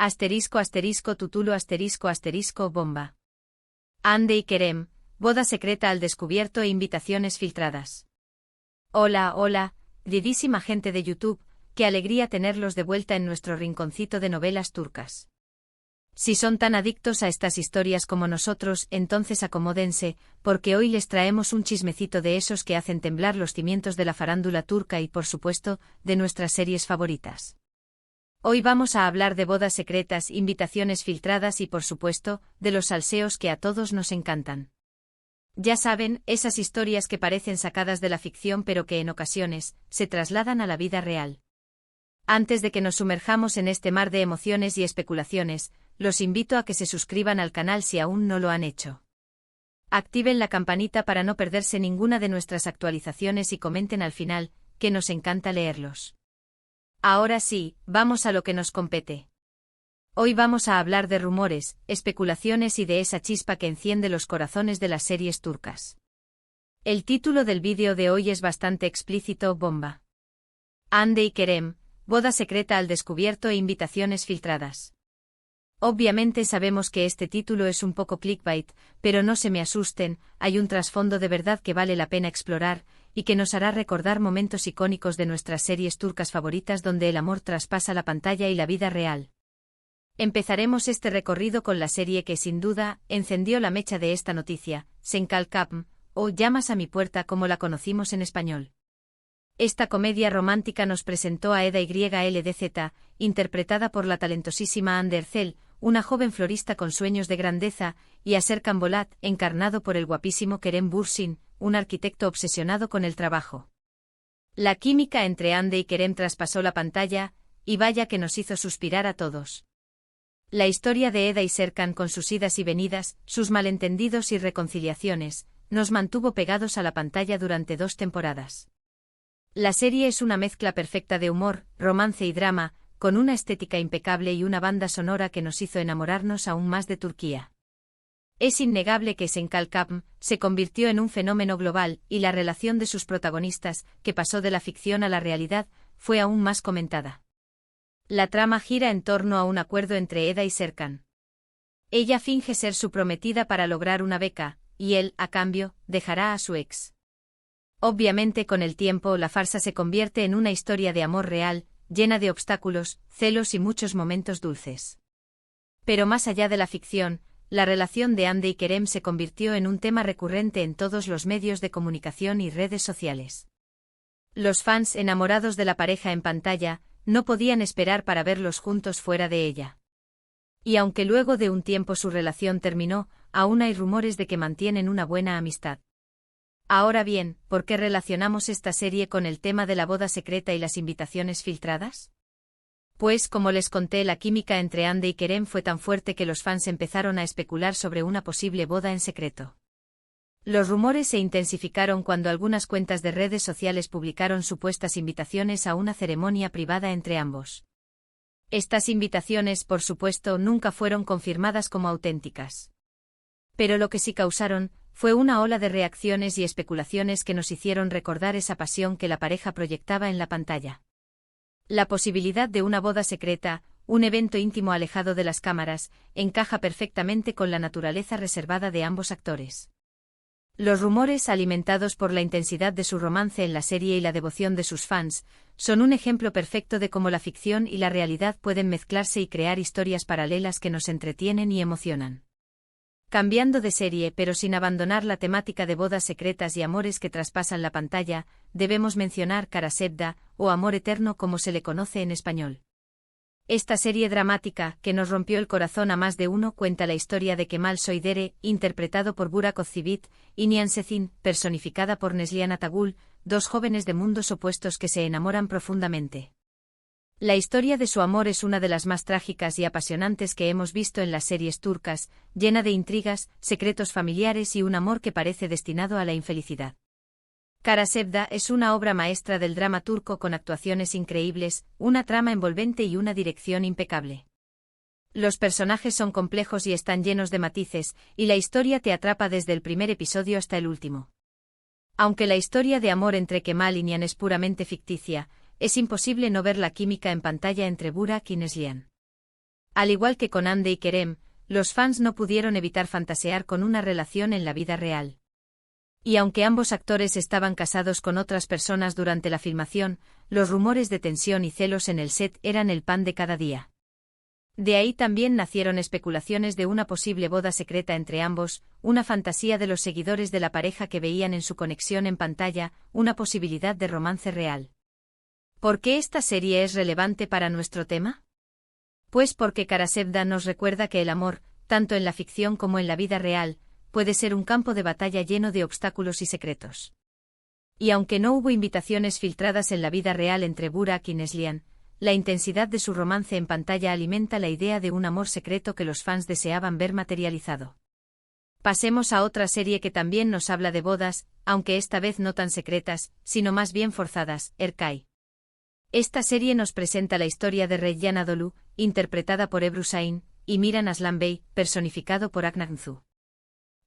Asterisco asterisco tutulo asterisco asterisco bomba. Hande y Kerem, boda secreta al descubierto e invitaciones filtradas. Hola, hola, queridísima gente de YouTube, qué alegría tenerlos de vuelta en nuestro rinconcito de novelas turcas. Si son tan adictos a estas historias como nosotros, entonces acomódense, porque hoy les traemos un chismecito de esos que hacen temblar los cimientos de la farándula turca y, por supuesto, de nuestras series favoritas. Hoy vamos a hablar de bodas secretas, invitaciones filtradas y, por supuesto, de los salseos que a todos nos encantan. Ya saben, esas historias que parecen sacadas de la ficción pero que en ocasiones se trasladan a la vida real. Antes de que nos sumerjamos en este mar de emociones y especulaciones, los invito a que se suscriban al canal si aún no lo han hecho. Activen la campanita para no perderse ninguna de nuestras actualizaciones y comenten al final, que nos encanta leerlos. Ahora sí, vamos a lo que nos compete. Hoy vamos a hablar de rumores, especulaciones y de esa chispa que enciende los corazones de las series turcas. El título del vídeo de hoy es bastante explícito: bomba. Hande y Kerem, boda secreta al descubierto e invitaciones filtradas. Obviamente sabemos que este título es un poco clickbait, pero no se me asusten, hay un trasfondo de verdad que vale la pena explorar, y que nos hará recordar momentos icónicos de nuestras series turcas favoritas donde el amor traspasa la pantalla y la vida real. Empezaremos este recorrido con la serie que sin duda encendió la mecha de esta noticia, Sen Kalkapm, o Llamas a mi puerta como la conocimos en español. Esta comedia romántica nos presentó a Eda YLDZ, interpretada por la talentosísima Hande Erçel, una joven florista con sueños de grandeza, y a Serkan Bolat, encarnado por el guapísimo Kerem Bürsin, un arquitecto obsesionado con el trabajo. La química entre Hande y Kerem traspasó la pantalla, y vaya que nos hizo suspirar a todos. La historia de Eda y Serkan con sus idas y venidas, sus malentendidos y reconciliaciones, nos mantuvo pegados a la pantalla durante 2 temporadas. La serie es una mezcla perfecta de humor, romance y drama, con una estética impecable y una banda sonora que nos hizo enamorarnos aún más de Turquía. Es innegable que Sen Kalkapm se convirtió en un fenómeno global, y la relación de sus protagonistas, que pasó de la ficción a la realidad, fue aún más comentada. La trama gira en torno a un acuerdo entre Eda y Serkan. Ella finge ser su prometida para lograr una beca, y él, a cambio, dejará a su ex. Obviamente con el tiempo la farsa se convierte en una historia de amor real, llena de obstáculos, celos y muchos momentos dulces. Pero más allá de la ficción, la relación de Hande y Kerem se convirtió en un tema recurrente en todos los medios de comunicación y redes sociales. Los fans enamorados de la pareja en pantalla no podían esperar para verlos juntos fuera de ella. Y aunque luego de un tiempo su relación terminó, aún hay rumores de que mantienen una buena amistad. Ahora bien, ¿por qué relacionamos esta serie con el tema de la boda secreta y las invitaciones filtradas? Pues, como les conté, la química entre Hande y Kerem fue tan fuerte que los fans empezaron a especular sobre una posible boda en secreto. Los rumores se intensificaron cuando algunas cuentas de redes sociales publicaron supuestas invitaciones a una ceremonia privada entre ambos. Estas invitaciones, por supuesto, nunca fueron confirmadas como auténticas. Pero lo que sí causaron fue una ola de reacciones y especulaciones que nos hicieron recordar esa pasión que la pareja proyectaba en la pantalla. La posibilidad de una boda secreta, un evento íntimo alejado de las cámaras, encaja perfectamente con la naturaleza reservada de ambos actores. Los rumores, alimentados por la intensidad de su romance en la serie y la devoción de sus fans, son un ejemplo perfecto de cómo la ficción y la realidad pueden mezclarse y crear historias paralelas que nos entretienen y emocionan. Cambiando de serie pero sin abandonar la temática de bodas secretas y amores que traspasan la pantalla, debemos mencionar Kara Sevda, o Amor Eterno como se le conoce en español. Esta serie dramática, que nos rompió el corazón a más de uno, cuenta la historia de Kemal Soydere, interpretado por Burak Özçivit, y Nihan Sezin, personificada por Neslihan Atagul, 2 jóvenes de mundos opuestos que se enamoran profundamente. La historia de su amor es una de las más trágicas y apasionantes que hemos visto en las series turcas, llena de intrigas, secretos familiares y un amor que parece destinado a la infelicidad. Kara Sevda es una obra maestra del drama turco con actuaciones increíbles, una trama envolvente y una dirección impecable. Los personajes son complejos y están llenos de matices, y la historia te atrapa desde el primer episodio hasta el último. Aunque la historia de amor entre Kemal y Nihan es puramente ficticia, es imposible no ver la química en pantalla entre Burak y Neslihan. Al igual que con Ande y Kerem, los fans no pudieron evitar fantasear con una relación en la vida real. Y aunque ambos actores estaban casados con otras personas durante la filmación, los rumores de tensión y celos en el set eran el pan de cada día. De ahí también nacieron especulaciones de una posible boda secreta entre ambos, una fantasía de los seguidores de la pareja que veían en su conexión en pantalla una posibilidad de romance real. ¿Por qué esta serie es relevante para nuestro tema? Pues porque Karasevda nos recuerda que el amor, tanto en la ficción como en la vida real, puede ser un campo de batalla lleno de obstáculos y secretos. Y aunque no hubo invitaciones filtradas en la vida real entre Burak y Neslihan, la intensidad de su romance en pantalla alimenta la idea de un amor secreto que los fans deseaban ver materializado. Pasemos a otra serie que también nos habla de bodas, aunque esta vez no tan secretas, sino más bien forzadas, Erkay. Esta serie nos presenta la historia de Reyyan Anadolu, interpretada por Ebru Şahin, y Miran Aslan Bey, personificado por Aknan Zu.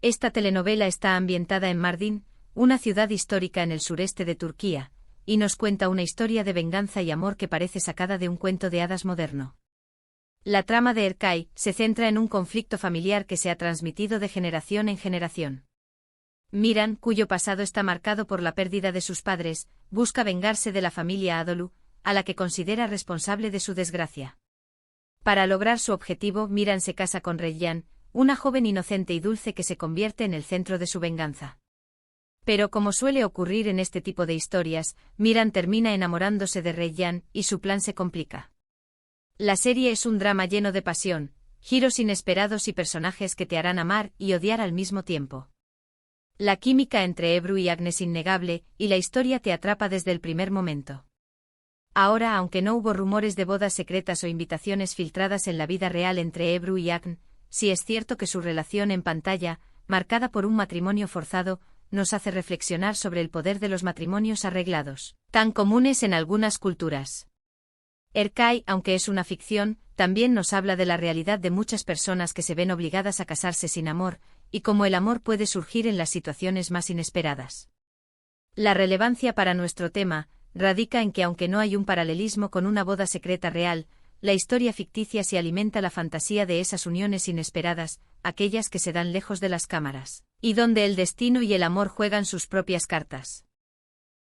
Esta telenovela está ambientada en Mardin, una ciudad histórica en el sureste de Turquía, y nos cuenta una historia de venganza y amor que parece sacada de un cuento de hadas moderno. La trama de Erkay se centra en un conflicto familiar que se ha transmitido de generación en generación. Miran, cuyo pasado está marcado por la pérdida de sus padres, busca vengarse de la familia Anadolu, a la que considera responsable de su desgracia. Para lograr su objetivo, Miran se casa con Reyyan, una joven inocente y dulce que se convierte en el centro de su venganza. Pero como suele ocurrir en este tipo de historias, Miran termina enamorándose de Reyyan y su plan se complica. La serie es un drama lleno de pasión, giros inesperados y personajes que te harán amar y odiar al mismo tiempo. La química entre Ebru y Agnes es innegable, y la historia te atrapa desde el primer momento. Ahora, aunque no hubo rumores de bodas secretas o invitaciones filtradas en la vida real entre Ebru y Agnes, sí es cierto que su relación en pantalla, marcada por un matrimonio forzado, nos hace reflexionar sobre el poder de los matrimonios arreglados, tan comunes en algunas culturas. Erkay, aunque es una ficción, también nos habla de la realidad de muchas personas que se ven obligadas a casarse sin amor, y cómo el amor puede surgir en las situaciones más inesperadas. La relevancia para nuestro tema radica en que aunque no hay un paralelismo con una boda secreta real, la historia ficticia se alimenta la fantasía de esas uniones inesperadas, aquellas que se dan lejos de las cámaras, y donde el destino y el amor juegan sus propias cartas.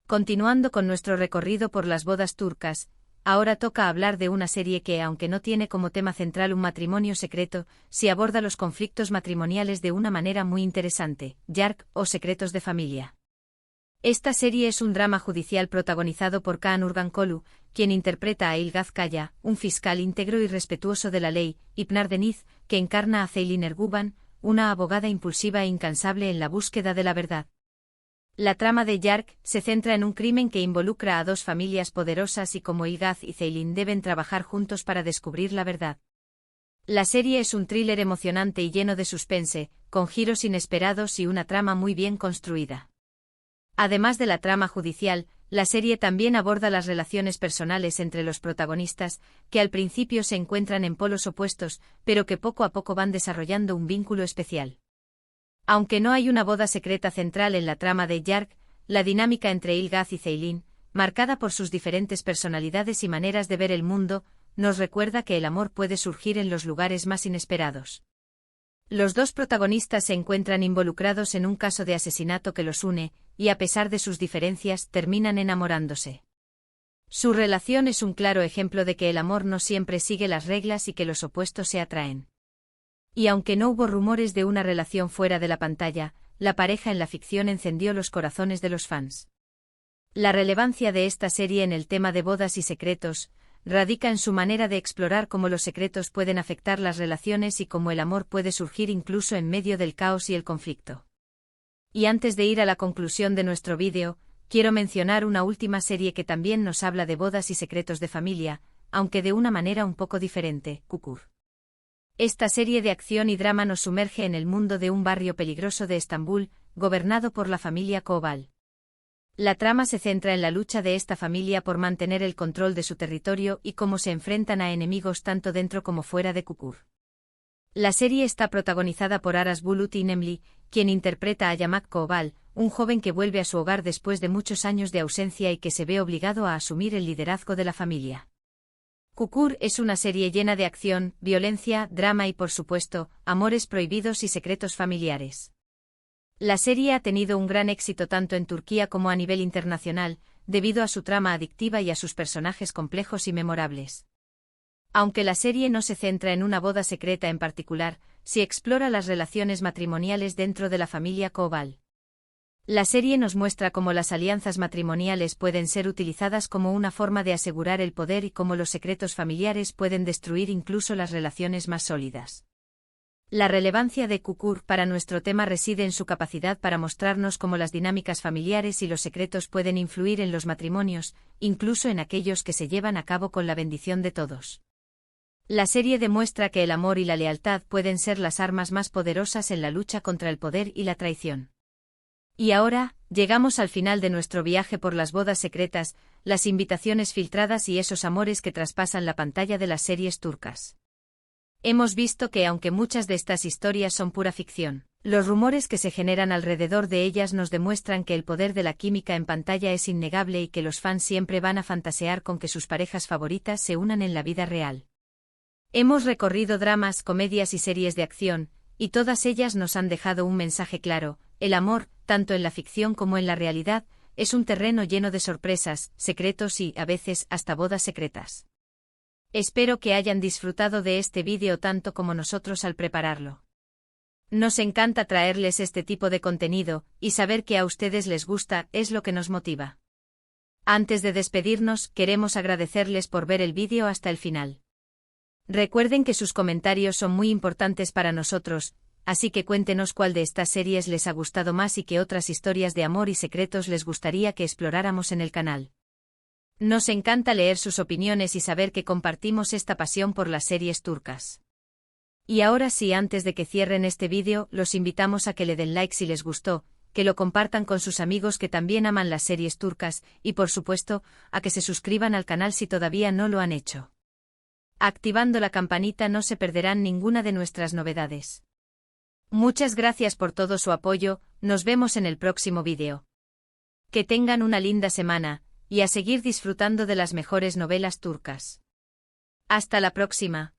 Continuando con nuestro recorrido por las bodas turcas, ahora toca hablar de una serie que, aunque no tiene como tema central un matrimonio secreto, sí aborda los conflictos matrimoniales de una manera muy interesante, Yark o Secretos de Familia. Esta serie es un drama judicial protagonizado por Kaan Urgankolu, quien interpreta a Ilgaz Kaya, un fiscal íntegro y respetuoso de la ley, y Pınar Deniz, que encarna a Ceylin Erguvan, una abogada impulsiva e incansable en la búsqueda de la verdad. La trama de Yark se centra en un crimen que involucra a dos familias poderosas y cómo Ilgaz y Ceylin deben trabajar juntos para descubrir la verdad. La serie es un thriller emocionante y lleno de suspense, con giros inesperados y una trama muy bien construida. Además de la trama judicial, la serie también aborda las relaciones personales entre los protagonistas, que al principio se encuentran en polos opuestos, pero que poco a poco van desarrollando un vínculo especial. Aunque no hay una boda secreta central en la trama de Yark, la dinámica entre Ilgaz y Ceylin, marcada por sus diferentes personalidades y maneras de ver el mundo, nos recuerda que el amor puede surgir en los lugares más inesperados. Los dos protagonistas se encuentran involucrados en un caso de asesinato que los une, y a pesar de sus diferencias terminan enamorándose. Su relación es un claro ejemplo de que el amor no siempre sigue las reglas y que los opuestos se atraen. Y aunque no hubo rumores de una relación fuera de la pantalla, la pareja en la ficción encendió los corazones de los fans. La relevancia de esta serie en el tema de bodas y secretos radica en su manera de explorar cómo los secretos pueden afectar las relaciones y cómo el amor puede surgir incluso en medio del caos y el conflicto. Y antes de ir a la conclusión de nuestro vídeo, quiero mencionar una última serie que también nos habla de bodas y secretos de familia, aunque de una manera un poco diferente, Çukur. Esta serie de acción y drama nos sumerge en el mundo de un barrio peligroso de Estambul, gobernado por la familia Koval. La trama se centra en la lucha de esta familia por mantener el control de su territorio y cómo se enfrentan a enemigos tanto dentro como fuera de Çukur. La serie está protagonizada por Aras Bulut İnemli, quien interpreta a Yamak Koval, un joven que vuelve a su hogar después de muchos años de ausencia y que se ve obligado a asumir el liderazgo de la familia. Çukur es una serie llena de acción, violencia, drama y por supuesto, amores prohibidos y secretos familiares. La serie ha tenido un gran éxito tanto en Turquía como a nivel internacional, debido a su trama adictiva y a sus personajes complejos y memorables. Aunque la serie no se centra en una boda secreta en particular, sí explora las relaciones matrimoniales dentro de la familia Koval. La serie nos muestra cómo las alianzas matrimoniales pueden ser utilizadas como una forma de asegurar el poder y cómo los secretos familiares pueden destruir incluso las relaciones más sólidas. La relevancia de Çukur para nuestro tema reside en su capacidad para mostrarnos cómo las dinámicas familiares y los secretos pueden influir en los matrimonios, incluso en aquellos que se llevan a cabo con la bendición de todos. La serie demuestra que el amor y la lealtad pueden ser las armas más poderosas en la lucha contra el poder y la traición. Y ahora, llegamos al final de nuestro viaje por las bodas secretas, las invitaciones filtradas y esos amores que traspasan la pantalla de las series turcas. Hemos visto que aunque muchas de estas historias son pura ficción, los rumores que se generan alrededor de ellas nos demuestran que el poder de la química en pantalla es innegable y que los fans siempre van a fantasear con que sus parejas favoritas se unan en la vida real. Hemos recorrido dramas, comedias y series de acción, y todas ellas nos han dejado un mensaje claro: el amor, tanto en la ficción como en la realidad, es un terreno lleno de sorpresas, secretos y, a veces, hasta bodas secretas. Espero que hayan disfrutado de este vídeo tanto como nosotros al prepararlo. Nos encanta traerles este tipo de contenido, y saber que a ustedes les gusta es lo que nos motiva. Antes de despedirnos, queremos agradecerles por ver el vídeo hasta el final. Recuerden que sus comentarios son muy importantes para nosotros, así que cuéntenos cuál de estas series les ha gustado más y qué otras historias de amor y secretos les gustaría que exploráramos en el canal. Nos encanta leer sus opiniones y saber que compartimos esta pasión por las series turcas. Y ahora sí, antes de que cierren este vídeo, los invitamos a que le den like si les gustó, que lo compartan con sus amigos que también aman las series turcas, y por supuesto, a que se suscriban al canal si todavía no lo han hecho. Activando la campanita no se perderán ninguna de nuestras novedades. Muchas gracias por todo su apoyo, nos vemos en el próximo vídeo. Que tengan una linda semana, y a seguir disfrutando de las mejores novelas turcas. Hasta la próxima.